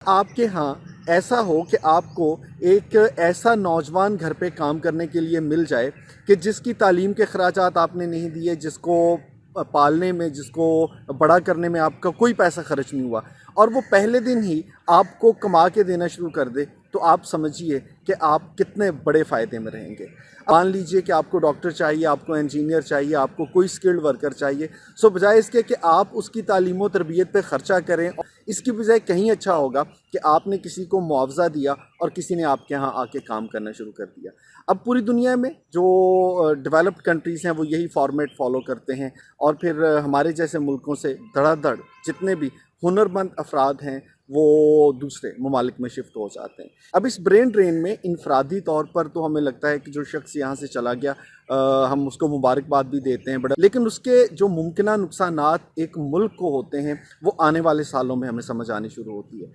आपके यहाँ ऐसा हो कि आपको एक ऐसा नौजवान घर पे काम करने के लिए मिल जाए कि जिसकी तालीम के खर्चात आपने नहीं दिए, जिसको पालने में, जिसको बड़ा करने में आपका कोई पैसा खर्च नहीं हुआ, और वो पहले दिन ही आपको कमा के देना शुरू कर दे, तो आप समझिए कि आप कितने बड़े फ़ायदे में रहेंगे। मान लीजिए कि आपको डॉक्टर चाहिए, आपको इंजीनियर चाहिए, आपको कोई स्किल्ड वर्कर चाहिए, सो बजाय इसके कि आप उसकी तालीम और तरबियत पे ख़र्चा करें, इसकी बजाय कहीं अच्छा होगा कि आपने किसी को मुआवजा दिया और किसी ने आपके यहाँ आके काम करना शुरू कर दिया। अब पूरी दुनिया में जो डेवलप्ड कंट्रीज़ हैं वो यही फॉर्मेट फॉलो करते हैं, और फिर हमारे जैसे मुल्कों से धड़ाधड़ जितने भी हुनरमंद अफराद हैं वो दूसरे ममालिक में शिफ्ट हो जाते हैं। अब इस ब्रेन ड्रेन में इनफरादी तौर पर तो हमें लगता है कि जो शख्स यहाँ से चला गया, हम उसको मुबारकबाद भी देते हैं बड़ा, लेकिन उसके जो मुमकिन नुकसानात एक मुल्क को होते हैं वो आने वाले सालों में हमें समझ आनी शुरू होती है।